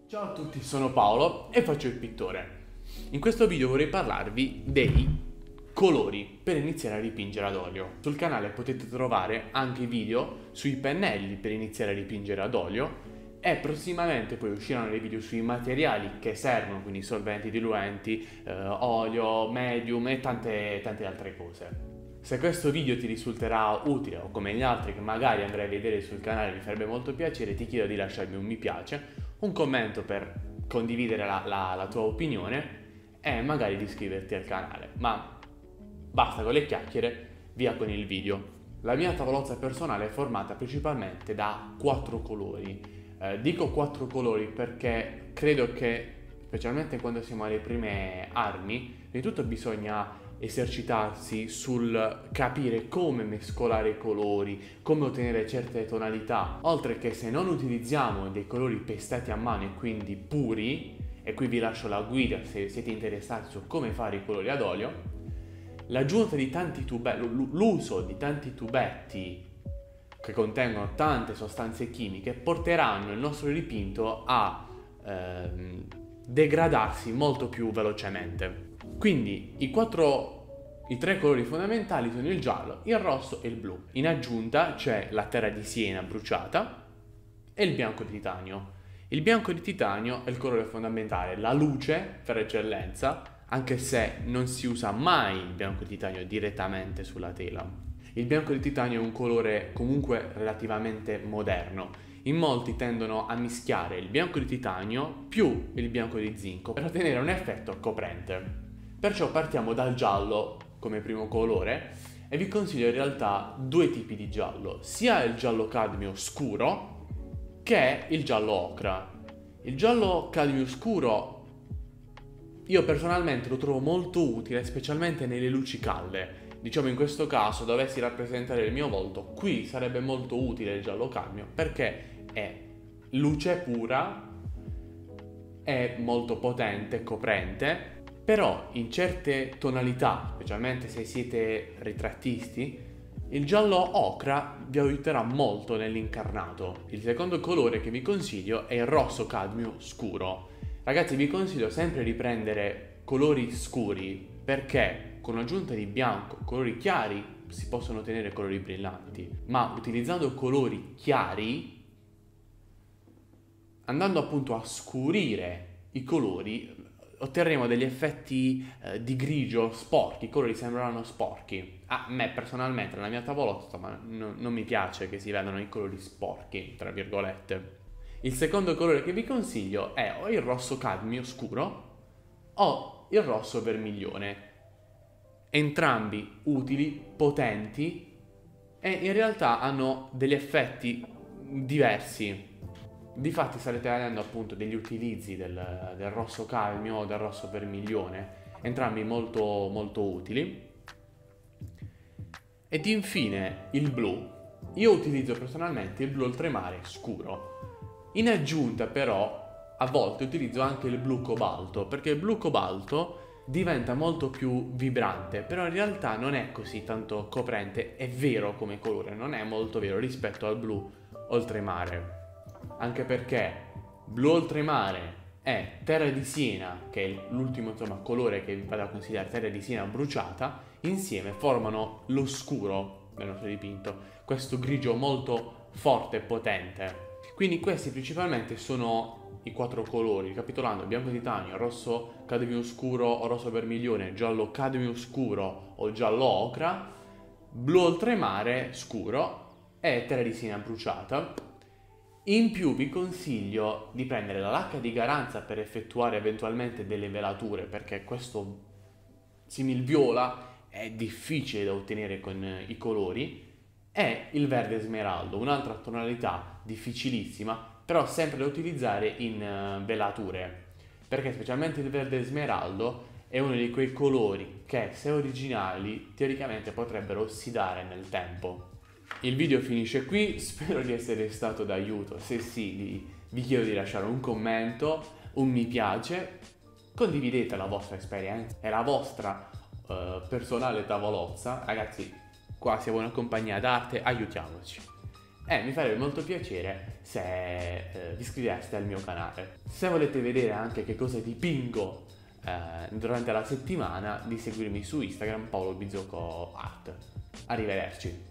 Ciao a tutti, sono Paolo e faccio il pittore. In questo video vorrei parlarvi dei colori per iniziare a dipingere ad olio. Sul canale potete trovare anche video sui pennelli per iniziare a dipingere ad olio e prossimamente poi usciranno dei video sui materiali che servono, quindi solventi, diluenti, olio, medium e tante altre cose. Se questo video ti risulterà utile o come gli altri che magari andrai a vedere sul canale mi farebbe molto piacere, ti chiedo di lasciarmi un mi piace, un commento per condividere la tua opinione e magari di iscriverti al canale. Ma basta con le chiacchiere, via con il video. La mia tavolozza personale è formata principalmente da 4 colori. Dico 4 colori perché credo che, specialmente quando siamo alle prime armi, di tutto bisogna esercitarsi sul capire come mescolare i colori, come ottenere certe tonalità, oltre che se non utilizziamo dei colori pestati a mano e quindi puri, e qui vi lascio la guida se siete interessati su come fare i colori ad olio, l'aggiunta di tanti tubetti, l'uso di tanti tubetti che contengono tante sostanze chimiche porteranno il nostro dipinto a degradarsi molto più velocemente. Quindi i 3 colori fondamentali sono il giallo, il rosso e il blu. In aggiunta c'è la terra di siena bruciata e il bianco di titanio. Il bianco di titanio è il colore fondamentale, la luce per eccellenza, anche se non si usa mai il bianco di titanio direttamente sulla tela. Il bianco di titanio è un colore comunque relativamente moderno. In molti tendono a mischiare il bianco di titanio più il bianco di zinco per ottenere un effetto coprente. Perciò partiamo dal giallo come primo colore e vi consiglio in realtà 2 tipi di giallo, sia il giallo cadmio scuro che il giallo ocra. Il giallo cadmio scuro io personalmente lo trovo molto utile, specialmente nelle luci calde. Diciamo in questo caso dovessi rappresentare il mio volto, qui sarebbe molto utile il giallo cadmio perché è luce pura, è molto potente, coprente, però in certe tonalità, specialmente se siete ritrattisti, il giallo ocra vi aiuterà molto nell'incarnato. Il secondo colore che vi consiglio è il rosso cadmio scuro. Ragazzi, vi consiglio sempre di prendere colori scuri perché con l'aggiunta di bianco, colori chiari, si possono ottenere colori brillanti, ma utilizzando colori chiari, andando appunto a scurire i colori, otterremo degli effetti di grigio sporchi, i colori sembreranno sporchi. A me personalmente, nella mia tavolozza, ma non mi piace che si vedano i colori sporchi, tra virgolette. Il secondo colore che vi consiglio è o il rosso cadmio scuro o il rosso vermiglione. Entrambi utili, potenti e in realtà hanno degli effetti diversi. Difatti starete vedendo appunto degli utilizzi del rosso cadmio o del rosso vermiglione, entrambi molto utili. Ed infine il blu. Io utilizzo personalmente il blu oltremare scuro. In aggiunta però a volte utilizzo anche il blu cobalto, perché il blu cobalto diventa molto più vibrante, però in realtà non è così tanto coprente, è vero come colore, non è molto vero rispetto al blu oltremare. Anche perché blu oltremare e terra di siena, che è l'ultimo colore che vi vado a consigliare, terra di siena bruciata, insieme formano lo scuro del nostro dipinto, questo grigio molto forte e potente. Quindi questi principalmente sono i 4 colori, ricapitolando: bianco titanio, rosso cadmio scuro o rosso vermiglione, giallo cadmio scuro o giallo ocra, blu oltremare scuro e terra di siena bruciata. In più vi consiglio di prendere la lacca di garanza per effettuare eventualmente delle velature, perché questo similviola è difficile da ottenere con i colori, e il verde smeraldo, un'altra tonalità difficilissima, però sempre da utilizzare in velature, perché specialmente il verde smeraldo è uno di quei colori che, se originali, teoricamente potrebbero ossidare nel tempo. Il video finisce qui, spero di essere stato d'aiuto. Se sì, vi chiedo di lasciare un commento, un mi piace, condividete la vostra esperienza e la vostra personale tavolozza. Ragazzi, qua siamo una compagnia d'arte, aiutiamoci. e mi farebbe molto piacere se vi iscriveste al mio canale. Se volete vedere anche che cosa dipingo durante la settimana, di seguirmi su Instagram, Paolo Bizocco Art. Arrivederci.